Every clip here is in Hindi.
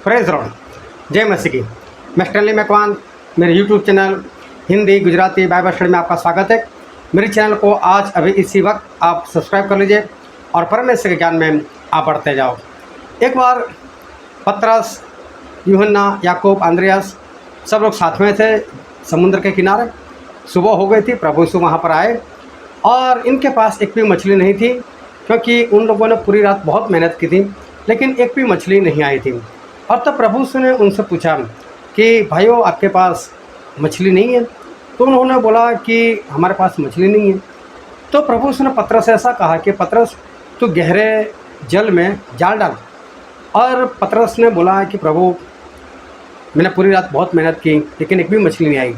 प्रेज लॉर्ड, जय मसीह की। मैं स्टैनली मैकवान, मेरे YouTube channel Hindi Gujarati Bible study में आपका स्वागत है। मेरे चैनल को आज अभी इसी वक्त आप सब्सक्राइब कर लीजिए और परमेश्वर के ज्ञान में आप बढ़ते जाओ। एक बार पतरस, यूहन्ना, याकूब, अंद्रियास सब लोग साथ में थे समुद्र के किनारे। सुबह हो गई थी, प्रभु यीशु वहाँ पर आए और इनके पास एक भी मछली नहीं थी, क्योंकि उन लोगों ने पूरी रात बहुत मेहनत की थी, लेकिन एक भी मछली नहीं आई थी। और तब प्रभु यीशु ने उनसे पूछा कि भाइयों, आपके पास मछली नहीं है? तो उन्होंने बोला कि हमारे पास मछली नहीं है। तो प्रभु यीशु ने पतरस से ऐसा कहा कि पतरस, तू गहरे जल में जाल डाल। और पतरस ने बोला कि प्रभु, मैंने पूरी रात बहुत मेहनत की, लेकिन एक भी मछली नहीं आई,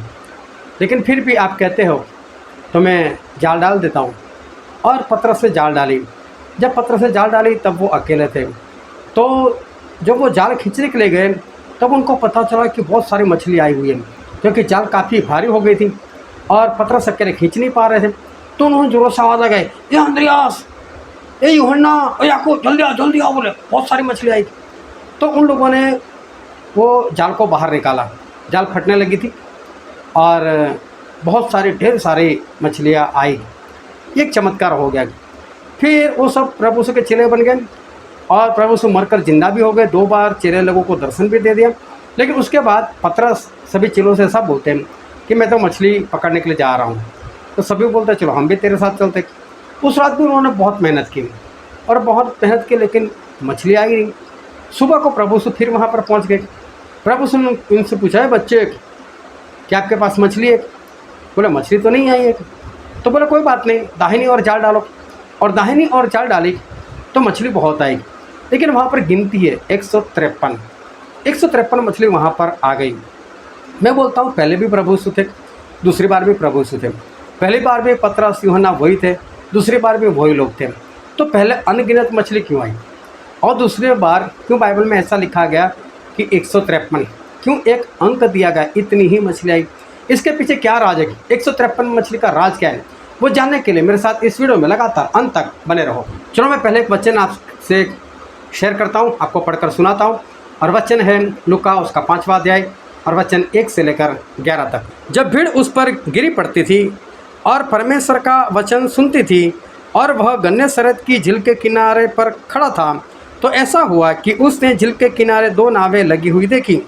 लेकिन फिर भी आप कहते हो तो मैं जाल डाल देता हूँ। और पतरस से जाल डाली। जब पतरस से जाल डाली तब वो अकेले थे। तो जब वो जाल खींचने के लिए गए तब उनको पता चला कि बहुत सारी मछली आई हुई है, क्योंकि जाल काफ़ी भारी हो गई थी और पतरस अकेले खींच नहीं पा रहे थे। तो उन्होंने जोरों से आवाज़ लगाई, ये अंद्रियास, ये यूहन्ना, ये याकूब, जल्दी आओ बोले, बहुत सारी मछली आई। तो उन लोगों ने वो जाल को बाहर निकाला। जाल फटने लगी थी और बहुत सारी ढेर सारी मछलियाँ आई। एक चमत्कार हो गया। फिर वो सब प्रभु यीशु के चेले बन गए और प्रभु यीशु मरकर जिंदा भी हो गए। 2 बार चेले लोगों को दर्शन भी दे दिया। लेकिन उसके बाद पतरस सभी चेलों से ऐसा बोलते हैं कि मैं तो मछली पकड़ने के लिए जा रहा हूँ। तो सभी बोलते चलो हम भी तेरे साथ चलते। उस रात भी उन्होंने बहुत मेहनत की और बहुत मेहनत की, लेकिन मछली आई नहीं। सुबह को प्रभु यीशु फिर वहाँ पर पहुँच गए। प्रभु यीशु ने उनसे पूछा, है बच्चे, क्या आपके पास मछली है? बोले मछली तो नहीं आई है। तो बोले कोई बात नहीं, दाहिनी ओर जाल डालो। और दाहिनी ओर जाल डाली तो मछली बहुत आई, लेकिन वहाँ पर गिनती है 153 मछली वहाँ पर आ गई। मैं बोलता हूँ पहले भी प्रभु यीशु थे, दूसरी बार भी प्रभु यीशु थे। पहली बार भी पतरस, यूहन्ना वही थे, दूसरी बार भी वही लोग थे। तो पहले अनगिनत मछली क्यों आई और दूसरी बार क्यों बाइबल में ऐसा लिखा गया कि 153? क्यों एक अंक दिया गया, इतनी ही मछली आई? इसके पीछे क्या राज है? 153 मछली का राज क्या है, वो जानने के लिए मेरे साथ इस वीडियो में लगातार अंत तक बने रहो। चलो मैं पहले एक वचन आपसे शेयर करता हूँ, आपको पढ़कर सुनाता हूँ। और वचन है लूका उसका 5वां अध्याय और वचन 1 से लेकर 11 तक। जब भीड़ उस पर गिरी पड़ती थी और परमेश्वर का वचन सुनती थी और वह गन्नेसरत की झील के किनारे पर खड़ा था, तो ऐसा हुआ कि उसने झील के किनारे 2 नावें लगी हुई देखी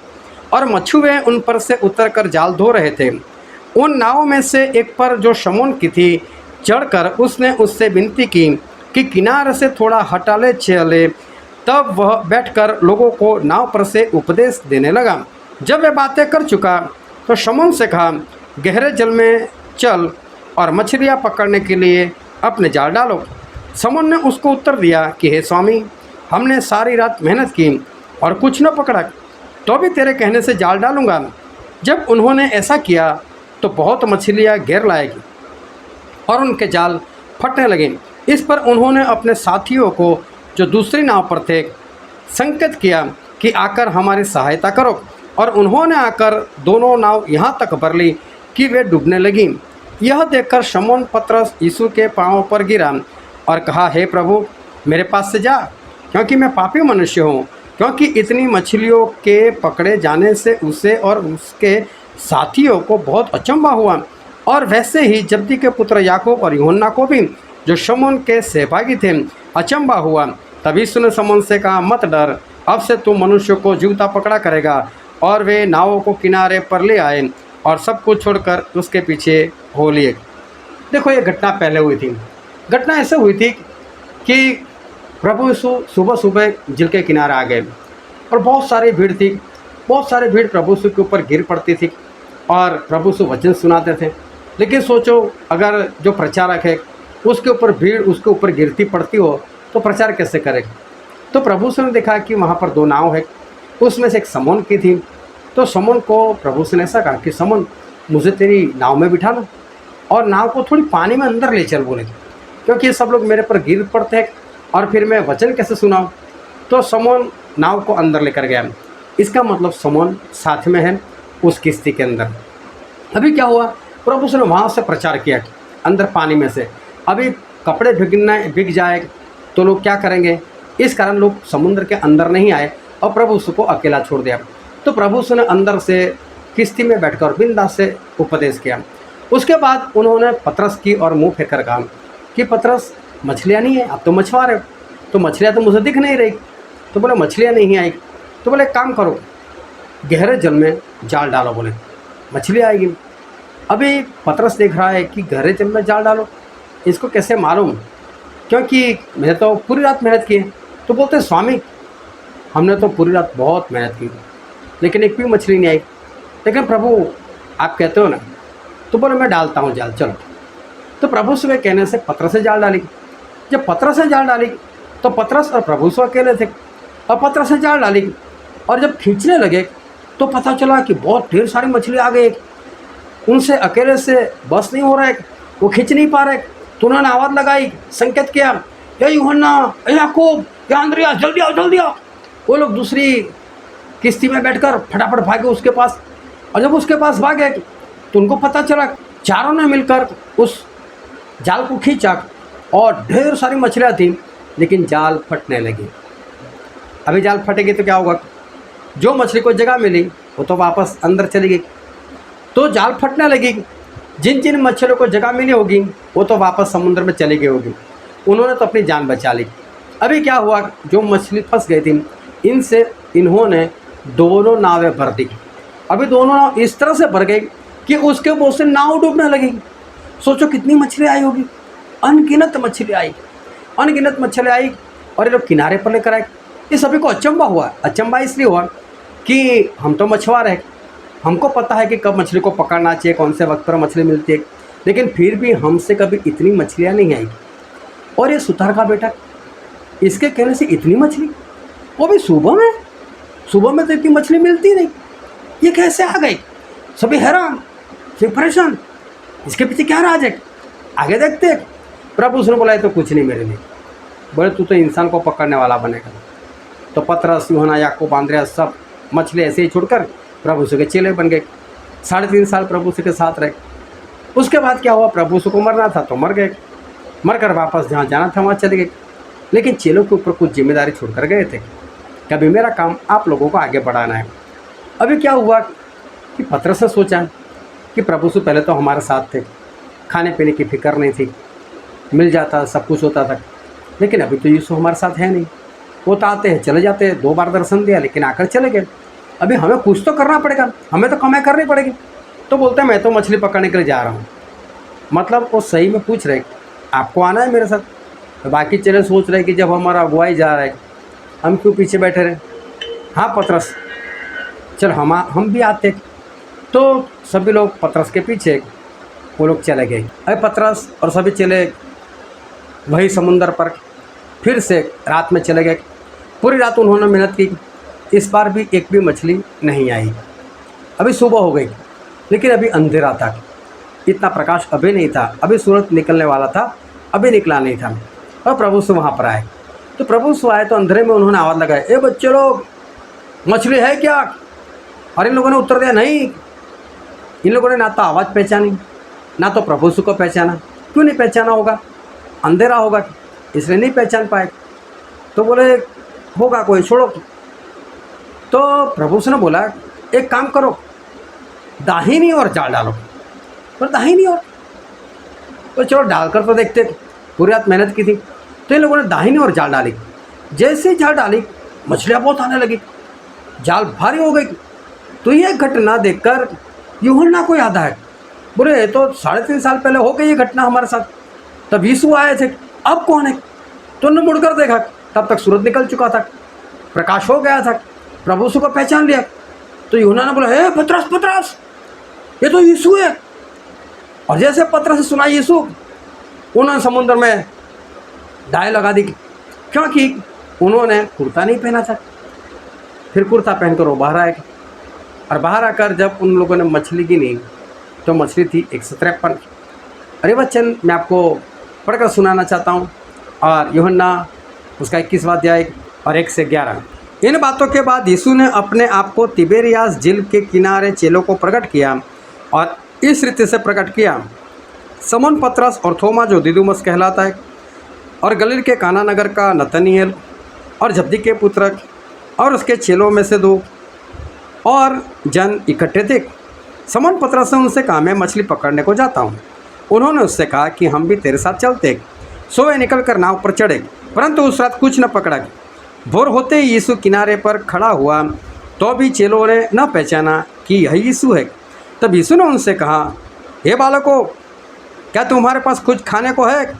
और मछुए उन पर से उतरकर जाल धो रहे थे। उन नावों में से एक पर, जो शमौन की थी, चढ़कर उसने उससे विनती की कि किनारे से थोड़ा हटा ले चले। तब वह बैठकर लोगों को नाव पर से उपदेश देने लगा। जब वह बातें कर चुका तो शमौन से कहा, गहरे जल में चल और मछलियाँ पकड़ने के लिए अपने जाल डालो। शमौन ने उसको उत्तर दिया कि हे स्वामी, हमने सारी रात मेहनत की और कुछ न पकड़ा, तो भी तेरे कहने से जाल डालूंगा। जब उन्होंने ऐसा किया तो बहुत मछलियाँ घेर लाएगी और उनके जाल फटने लगे। इस पर उन्होंने अपने साथियों को, जो दूसरी नाव पर थे, संकेत किया कि आकर हमारी सहायता करो। और उन्होंने आकर दोनों नाव यहाँ तक भर ली कि वे डूबने लगी। यह देखकर शमौन पतरस यीशु के पांवों पर गिरा और कहा, हे प्रभु, मेरे पास से जा, क्योंकि मैं पापी मनुष्य हूँ। क्योंकि इतनी मछलियों के पकड़े जाने से उसे और उसके साथियों को बहुत अचंभा हुआ। और वैसे ही जब्दी के पुत्र याकूब और यूहन्ना को भी, जो शमौन के सहभागी थे, अचंभा हुआ। तभी यीशु ने शमौन से कहा, मत डर, अब से तू मनुष्य को जीवता पकड़ा करेगा। और वे नावों को किनारे पर ले आए और सब कुछ छोड़कर उसके पीछे हो लिए। देखो, ये घटना पहले हुई थी। घटना ऐसे हुई थी कि प्रभु यीशु सुबह सुबह झील के किनारे आ गए और बहुत सारी भीड़ थी। बहुत सारी भीड़ प्रभु यीशु के ऊपर गिर पड़ती थी और प्रभु यीशु वचन सुनाते थे। लेकिन सोचो, अगर जो प्रचारक है उसके ऊपर भीड़ उसके ऊपर गिरती पड़ती हो तो प्रचार कैसे करेगा? तो प्रभु यीशु ने देखा कि वहाँ पर 2 नाव है, उसमें से एक शमौन की थी। तो शमौन को प्रभु यीशु ने ऐसा कहा कि शमौन, मुझे तेरी नाव में बिठा लो और नाव को थोड़ी पानी में अंदर ले चल बोले, क्योंकि सब लोग मेरे पर गिर पड़ते हैं और फिर मैं वचन कैसे सुनाऊँ। तो शमौन नाव को अंदर लेकर गया। इसका मतलब शमौन साथ में है उस किश्ती के अंदर। अभी क्या हुआ, प्रभु यीशु ने वहाँ से प्रचार किया अंदर पानी में से। अभी कपड़े भीग जाए तो लोग क्या करेंगे? इस कारण लोग समुद्र के अंदर नहीं आए और प्रभु यीशु को अकेला छोड़ दिया। तो प्रभु यीशु ने अंदर से किश्ती में बैठकर बिंदास से उपदेश किया। उसके बाद उन्होंने पतरस की और मुंह फेर कर कहा कि पतरस, मछलियाँ नहीं है, आप तो मछुआरे हो, तो मछलियाँ तो मुझे दिख नहीं रही। तो बोले मछलियाँ नहीं आई। तो बोले काम करो, गहरे जल में जाल डालो, बोले मछली आएगी। अभी पतरस देख रहा है कि गहरे जल में जाल डालो, इसको कैसे मालूम, क्योंकि मैंने तो पूरी रात मेहनत की है। तो बोलते स्वामी, हमने तो पूरी रात बहुत मेहनत की लेकिन एक भी मछली नहीं आई। लेकिन प्रभु आप कहते हो ना, तो बोले मैं डालता हूँ जाल, चलो। तो प्रभु से कहने से पतरस से जाल डाली। जब पतरस से जाल डाली तो पतरस और प्रभु से अकेले थे, और पतरस से जाल डाली और जब खींचने लगे तो पता चला कि बहुत ढेर सारी मछली आ गई। उनसे अकेले से बस नहीं हो रहा है, वो खींच नहीं पा रहे। तो उन्होंने आवाज़ लगाई, संकेत किया, ये यूहन्ना, ये याकूब, ये अंद्रियास, जल्दी आओ जल्दी आओ। वो लोग दूसरी किश्ती में बैठकर फटाफट भागे उसके पास, और जब उसके पास भागे तो उनको पता चला चारों ने मिलकर उस जाल को खींचा और ढेर सारी मछलियाँ थी, लेकिन जाल फटने लगी। अभी जाल फटेगी तो क्या होगा, जो मछली को जगह मिली वो तो वापस अंदर चली गई, तो जाल फटने लगी। जिन जिन मछलियों को जगह मिली होगी वो तो वापस समुद्र में चली गई होगी, उन्होंने तो अपनी जान बचा ली। अभी क्या हुआ, जो मछली फंस गई थी इनसे इन्होंने दोनों नावें भर दी। अभी दोनों नाव इस तरह से भर गई कि उसके बहुत से नाव डूबने लगी। सोचो कितनी मछली आई होगी, अनगिनत मछली आई, अनगिनत मछली आई, और ये लोग किनारे पर लेकर आए। ये सभी को अचंबा हुआ। अचंबा इसलिए हुआ कि हम तो मछुआरे हैं, हमको पता है कि कब मछली को पकड़ना चाहिए, कौन से वक्त पर मछली मिलती है, लेकिन फिर भी हमसे कभी इतनी मछलियाँ नहीं आई। और ये सुतार का बेटा, इसके कहने से इतनी मछली, वो भी सुबह में तो इतनी मछली मिलती नहीं, ये कैसे आ गई। सभी हैरान, सभी परेशान, इसके पीछे क्या राज है, आगे देखते। प्रभु उसने बोला तो कुछ नहीं मेरे लिए, बोले तू तो इंसान को पकड़ने वाला बनेगा। तो पतरस, यूहन्ना, याकूब, अंद्रियास सब मछली ऐसे ही छोड़कर प्रभु यीशु के चेले बन गए। 3.5 साल प्रभु यीशु के साथ रहे। उसके बाद क्या हुआ, प्रभु यीशु को मरना था तो मर गए, मरकर वापस जहाँ जाना था वहाँ चले गए। लेकिन चेलों के ऊपर कुछ जिम्मेदारी छोड़कर गए थे, कभी मेरा काम आप लोगों को आगे बढ़ाना है। अभी क्या हुआ कि पतरस ने सोचा कि प्रभु यीशु पहले तो हमारे साथ थे, खाने पीने की फिक्र नहीं थी, मिल जाता, सब कुछ होता था। लेकिन अभी तो यीशु हमारे साथ है नहीं, वो तो आते हैं चले जाते हैं, 2 बार दर्शन दिया लेकिन आकर चले गए। अभी हमें कुछ तो करना पड़ेगा, हमें तो कमाई करनी पड़ेगी। तो बोलते हैं मैं तो मछली पकड़ने के लिए जा रहा हूँ। मतलब वो सही में पूछ रहे आपको आना है मेरे साथ। तो बाकी चले सोच रहे कि जब हमारा अगुवाई जा रहा है हम क्यों पीछे बैठे रहे। हाँ पतरस चल हम भी आते। तो सभी लोग पतरस के पीछे वो लोग चले गए। अरे पतरस और सभी चले वही समुंदर पर फिर से रात में चले गए। पूरी रात उन्होंने मेहनत की, इस बार भी एक भी मछली नहीं आई। अभी सुबह हो गई लेकिन अभी अंधेरा था, इतना प्रकाश अभी नहीं था, अभी सूरज निकलने वाला था, अभी निकला नहीं था। और प्रभु से वहाँ पर आए। तो प्रभु से आए तो अंधेरे में उन्होंने आवाज़ लगाई, ए बच्चे लोग मछली है क्या। और इन लोगों ने उत्तर दिया नहीं। इन लोगों ने ना तो आवाज़ पहचानी ना तो प्रभु को पहचाना। क्यों नहीं पहचाना होगा, अंधेरा होगा इसलिए नहीं पहचान पाए। तो बोले होगा कोई, छोड़ो। तो प्रभु ने बोला एक काम करो, दाहिनी ओर जाल डालो। पर दाहिनी ओर, तो चलो डालकर तो देखते, पूरी रात मेहनत की थी। तो इन लोगों ने दाहिनी ओर जाल डाली। जैसे ही जाल डाली मछलियाँ बहुत आने लगी, जाल भारी हो गई। तो ये घटना देखकर यूहन्ना को याद आया, बोले तो 3.5 साल पहले हो गई ये घटना हमारे साथ, तब यीशु आए थे, अब कौन है। तो उन्होंने मुड़कर देखा, तब तक सूरज निकल चुका था, प्रकाश हो गया था, प्रभु यीशु को पहचान लिया। तो यूहन्ना ने बोला हे पतरस पतरस, ये तो यीशु है। और जैसे पतरस से सुना यीशु, उन्होंने समुद्र में डाई लगा दी, क्योंकि उन्होंने कुर्ता नहीं पहना था। फिर कुर्ता पहनकर वो बाहर आए, और बाहर आकर जब उन लोगों ने मछली गिनी तो मछली थी 153। अरे वचन मैं आपको पढ़कर सुनाना चाहता हूँ, और यूहन्ना उसका 21वां अध्याय और 1 से 11। इन बातों के बाद यीशु ने अपने आप को तिबेरियास झील के किनारे चेलों को प्रकट किया, और इस रीति से प्रकट किया। समौन पतरस और थोमा जो दिदुमस कहलाता है, और गलील के काना नगर का नतनीएल, और जब्दी के पुत्र, और उसके चेलों में से 2 और जन इकट्ठे थे। समौन पतरस ने उनसे कहा, मैं मछली पकड़ने को जाता हूँ। उन्होंने उससे कहा कि हम भी तेरे साथ चलते। सो वे निकल कर नाव पर चढ़े, परंतु उस रात कुछ न पकड़ा। भोर होते ही यीशु किनारे पर खड़ा हुआ, तो भी चेलों ने न पहचाना कि यह यीशु है। तब यीशु ने उनसे कहा, हे बालकों, क्या तुम्हारे पास कुछ खाने को है?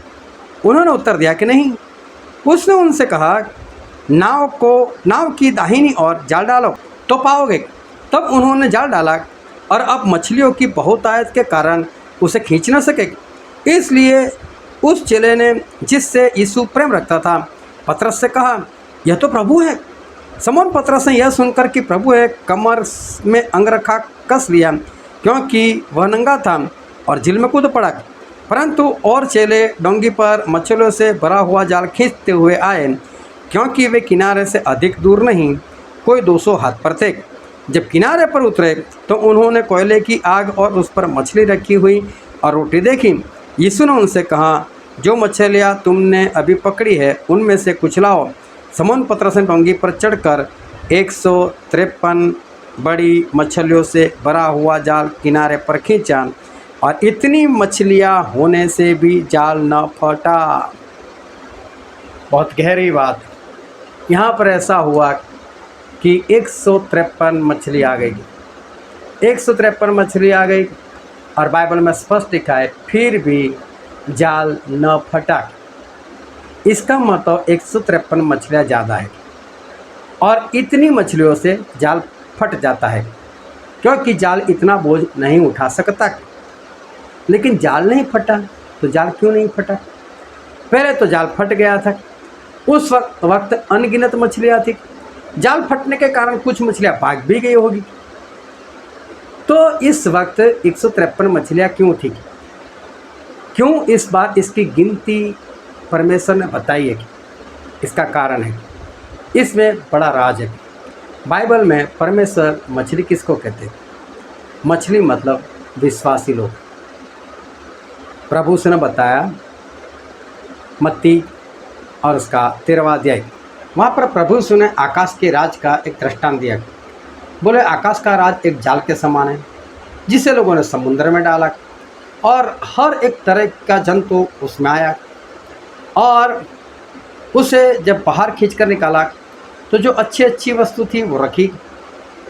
उन्होंने उत्तर दिया कि नहीं। उसने उनसे कहा, नाव की दाहिनी ओर जाल डालो तो पाओगे। तब उन्होंने जाल डाला, और अब मछलियों की बहुतायत के कारण उसे खींच न सके। इसलिए उस चेले ने, जिससे यीशु प्रेम रखता था, पतरस से कहा, यह तो प्रभु है। समौन पतरस ने यह सुनकर कि प्रभु है, कमर में अंगरखा कस लिया, क्योंकि वह नंगा था, और झील में कूद पड़ा। परंतु और चेले डोंगी पर मछलियों से भरा हुआ जाल खींचते हुए आए, क्योंकि वे किनारे से अधिक दूर नहीं, कोई 200 हाथ पर थे। जब किनारे पर उतरे तो उन्होंने कोयले की आग और उस पर मछली रखी हुई और रोटी देखी। यीशु ने उनसे कहा, जो मछलियाँ तुमने अभी पकड़ी है उनमें से कुछ लाओ। समौन पतरस ने डोंगी पर चढ़कर 153 बड़ी मछलियों से भरा हुआ जाल किनारे पर खींचा, और इतनी मछलियाँ होने से भी जाल न फटा। बहुत गहरी बात। यहाँ पर ऐसा हुआ कि 153 मछली आ गई। 153 मछली आ गई, और बाइबल में स्पष्ट लिखा है, फिर भी जाल न फटा। इसका मतलब 153 मछलियाँ ज़्यादा है, और इतनी मछलियों से जाल फट जाता है, क्योंकि जाल इतना बोझ नहीं उठा सकता। लेकिन जाल नहीं फटा, तो जाल क्यों नहीं फटा? पहले तो जाल फट गया था। उस वक्त अनगिनत मछलियाँ थी। जाल फटने के कारण कुछ मछलियाँ भाग भी गई होगी। तो इस वक्त 153 मछलियाँ क्यों थी? क्यों इस बार इसकी गिनती परमेश्वर ने बताई है? इसका कारण है, इसमें बड़ा राज है। बाइबल में परमेश्वर मछली किसको कहते हैं? मछली मतलब विश्वासी लोग। प्रभु से ने बताया मत्ती और उसका 13वां अध्याय, वहाँ पर प्रभु से ने आकाश के राज का एक दृष्टांत दिया। बोले, आकाश का राज एक जाल के समान है, जिसे लोगों ने समुद्र में डाला, और हर एक तरह का जंतु उसमें आया, और उसे जब बाहर खींचकर निकाला तो जो अच्छी अच्छी वस्तु थी वो रखी,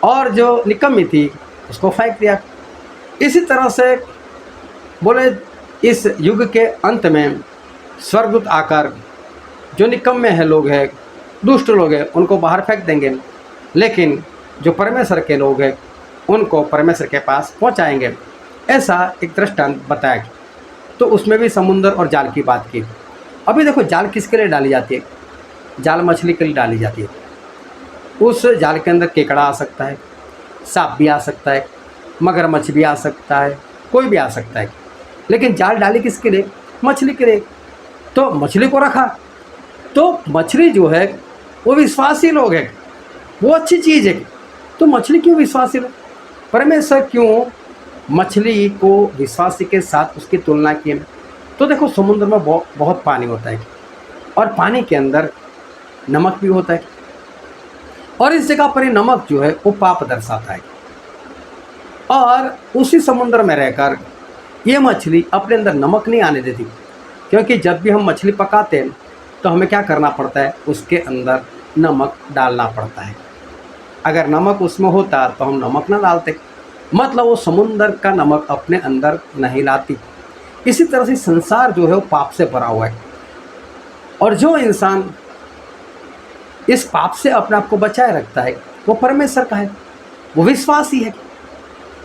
और जो निकम्मी थी उसको फेंक दिया। इसी तरह से बोले, इस युग के अंत में स्वर्गदूत आकर जो निकम्मे हैं लोग हैं, दुष्ट लोग हैं, उनको बाहर फेंक देंगे, लेकिन जो परमेश्वर के लोग हैं उनको परमेश्वर के पास पहुंचाएंगे। ऐसा एक दृष्टांत बताया। तो उसमें भी समुद्र और जाल की बात की। अभी देखो, जाल किसके लिए डाली जाती है? जाल मछली के लिए डाली जाती है। उस जाल के अंदर केकड़ा आ सकता है, सांप भी आ सकता है, मगरमच्छ भी आ सकता है, कोई भी आ सकता है। लेकिन जाल डाली किसके लिए? मछली के लिए। तो मछली को रखा, तो मछली जो है वो विश्वासी लोग हैं, वो अच्छी चीज़ है। तो मछली क्यों विश्वासी लोग? परमेश्वर क्यों मछली को विश्वासी के साथ उसकी तुलना की? तो देखो, समुद्र में बहुत पानी होता है, और पानी के अंदर नमक भी होता है, और इस जगह पर नमक जो है वो पाप दर्शाता है। और उसी समुद्र में रहकर ये मछली अपने अंदर नमक नहीं आने देती, क्योंकि जब भी हम मछली पकाते हैं तो हमें क्या करना पड़ता है? उसके अंदर नमक डालना पड़ता है। अगर नमक उसमें होता तो हम नमक ना डालते, मतलब वो समुद्र का नमक अपने अंदर नहीं लाती। इसी तरह से संसार जो है वो पाप से भरा हुआ है, और जो इंसान इस पाप से अपने आप को बचाए रखता है वो परमेश्वर का है, वो विश्वासी है।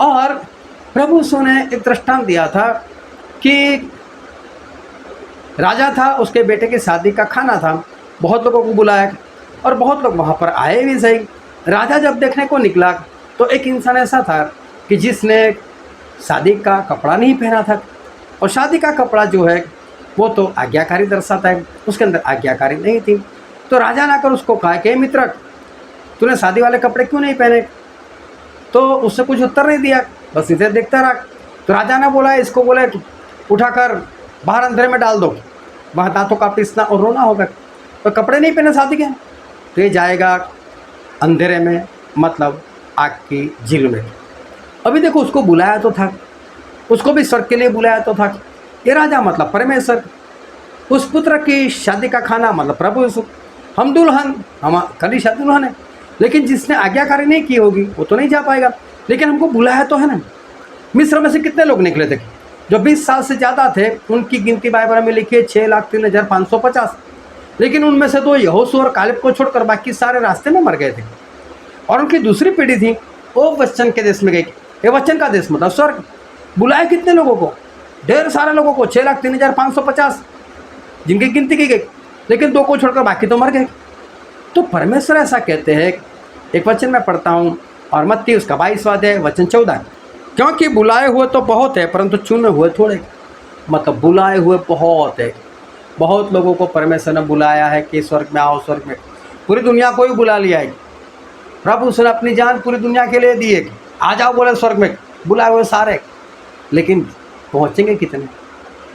और प्रभु यीशु ने एक दृष्टांत दिया था कि राजा था, उसके बेटे की शादी का खाना था, बहुत लोगों को बुलाया, और बहुत लोग वहाँ पर आए भी सही। राजा जब देखने को निकला तो एक इंसान ऐसा था कि जिसने शादी का कपड़ा नहीं पहना था, और शादी का कपड़ा जो है वो तो आज्ञाकारी दर्शाता है, उसके अंदर आज्ञाकारी नहीं थी। तो राजा ने आकर उसको कहा कि मित्र, तूने शादी वाले कपड़े क्यों नहीं पहने? तो उससे कुछ उत्तर नहीं दिया, बस इसे देखता रहा। तो राजा ने बोला, इसको बोले उठाकर बाहर अंधेरे में डाल दो, वहाँ दांतों का पीसना और रोना होगा। तो कपड़े नहीं पहने शादी के, तो ये जाएगा अंधेरे में, मतलब आग की झील में। अभी देखो, उसको बुलाया तो था, उसको भी स्वर्ग के लिए बुलाया तो था। ये राजा मतलब परमेश्वर, उस पुत्र की शादी का खाना मतलब प्रभु यीशु, हम दुल्हन, हम कलीसिया दुल्हन है। लेकिन जिसने आज्ञाकारी नहीं की होगी वो तो नहीं जा पाएगा। लेकिन हमको बुलाया तो है ना। मिस्र में से कितने लोग निकले थे? जो 20 साल से ज़्यादा थे, उनकी गिनती बाइबल में लिखी है 6,03,550। लेकिन उनमें से तो यहोशू और कालेब को छोड़कर बाकी सारे रास्ते में मर गए थे। और उनकी दूसरी पीढ़ी थी, वो वचन के देश में गई। ये वचन का देश मतलब स्वर्ग। बुलाया कितने लोगों को? ढेर सारे लोगों को, 6,03,550 जिनकी गिनती की गई। लेकिन 2 को छोड़कर बाकी तो मर गए। तो परमेश्वर ऐसा कहते हैं, एक वचन में पढ़ता हूँ, और मत्ती उसका 22वां अध्याय वचन 14, क्योंकि बुलाए हुए तो बहुत है परंतु चुने हुए थोड़े। मतलब बुलाए हुए बहुत है, बहुत लोगों को परमेश्वर ने बुलाया है कि स्वर्ग में आओ, स्वर्ग में। पूरी दुनिया को ही बुला लिया है प्रभु, उसने अपनी जान पूरी दुनिया के लिए दी है। आ जाओ बोले स्वर्ग में, बुलाए हुए सारे। लेकिन पहुँचेंगे कितने?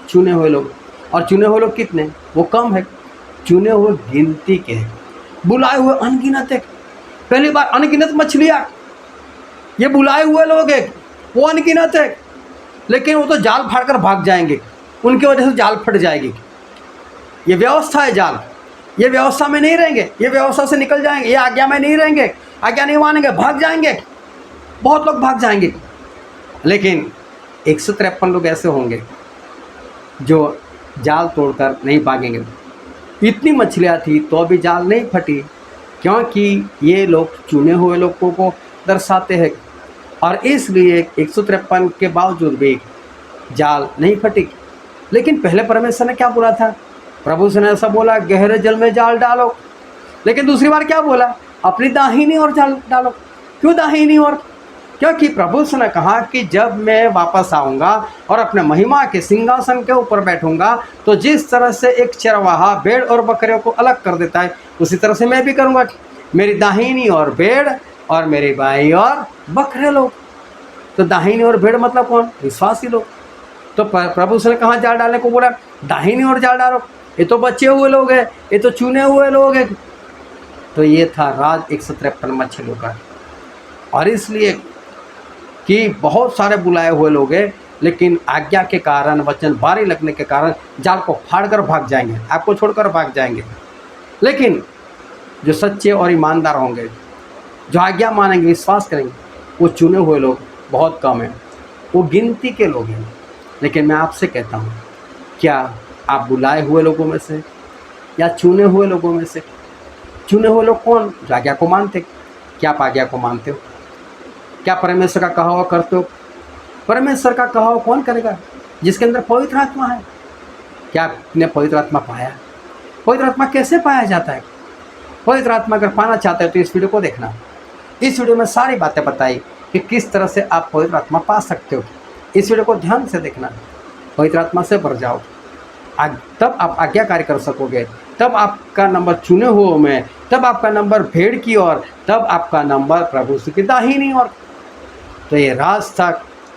चुने हुए लोग। और चुने हुए लोग कितने? वो कम है, चुने हुए गिनती के हैं। बुलाए हुए अनगिनत है। पहली बार अनगिनत मछलियाँ, ये बुलाए हुए लोग हैं, वो अनगिनत है। लेकिन वो तो जाल फाड़कर भाग जाएंगे, उनकी वजह से जाल फट जाएगी। ये व्यवस्था है जाल, ये व्यवस्था में नहीं रहेंगे, ये व्यवस्था से निकल जाएंगे, ये आज्ञा में नहीं रहेंगे, आज्ञा नहीं मानेंगे, भाग जाएंगे। बहुत लोग भाग जाएंगे। लेकिन 153 लोग ऐसे होंगे जो जाल तोड़कर नहीं भागेंगे। इतनी मछलियाँ थी तो भी जाल नहीं फटी, क्योंकि ये लोग चुने हुए लोगों को दर्शाते हैं। और इसलिए 153 के बावजूद भी जाल नहीं फटी। लेकिन पहले परमेश्वर ने क्या बोला था? प्रभु से ने ऐसा बोला, गहरे जल में जाल डालो। लेकिन दूसरी बार क्या बोला? अपनी दाहिनी ओर जाल डालो। क्यों दाहिनी ओर? क्योंकि प्रभु से ने कहा कि जब मैं वापस आऊँगा और अपने महिमा के सिंहासन के ऊपर बैठूंगा, तो जिस तरह से एक चरवाहा भेड़ और बकरियों को अलग कर देता है, उसी तरह से मैं भी करूँगा। मेरी दाहिनी ओर भेड़ और मेरी बाईं ओर बकरे लोग। तो दाहिनी ओर भेड़ मतलब कौन? विश्वासी लोग। तो प्रभु से ने कहाँ जाल डालने को बोला? दाहिनी ओर जाल डालो। ये तो बचे हुए लोग हैं, ये तो चुने हुए लोग हैं। तो ये था राज 153 मछलियों का। और इसलिए कि बहुत सारे बुलाए हुए लोग हैं, लेकिन आज्ञा के कारण, वचन भारी लगने के कारण जाल को फाड़कर भाग जाएंगे, आपको छोड़कर भाग जाएंगे। लेकिन जो सच्चे और ईमानदार होंगे, जो आज्ञा मानेंगे, विश्वास करेंगे, वो चुने हुए लोग बहुत कम हैं, वो गिनती के लोग हैं। लेकिन मैं आपसे कहता हूँ, क्या आप बुलाए हुए लोगों में से या चुने हुए लोगों में से? चुने हुए लोग कौन? जो आज्ञा को मानते। क्या आप आज्ञा को मानते हो? क्या परमेश्वर का कहा हुआ करते हो? परमेश्वर का कहा हुआ कौन करेगा? जिसके अंदर पवित्र आत्मा है। क्या आपने पवित्र आत्मा पाया? पवित्र आत्मा कैसे पाया जाता है? पवित्र आत्मा अगर पाना चाहते हो तो इस वीडियो को देखना। इस वीडियो में सारी बातें बताई कि किस तरह से आप पवित्र आत्मा पा सकते हो। इस वीडियो को ध्यान से देखना, पवित्र आत्मा से भर जाओ, तब आप आज्ञाकारी कर सकोगे। तब आपका नंबर चुने हुए में, तब आपका नंबर भेड़ की ओर, तब आपका नंबर प्रभु की दाहिनी ओर। तो ये राज था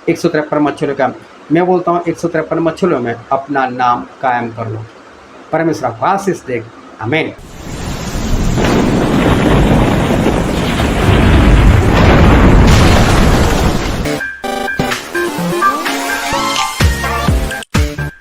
153 मछलियों का। मैं बोलता हूँ 153 मछलियों में अपना नाम कायम कर लो। परमेश्वर आपको आशीष दे। आमीन।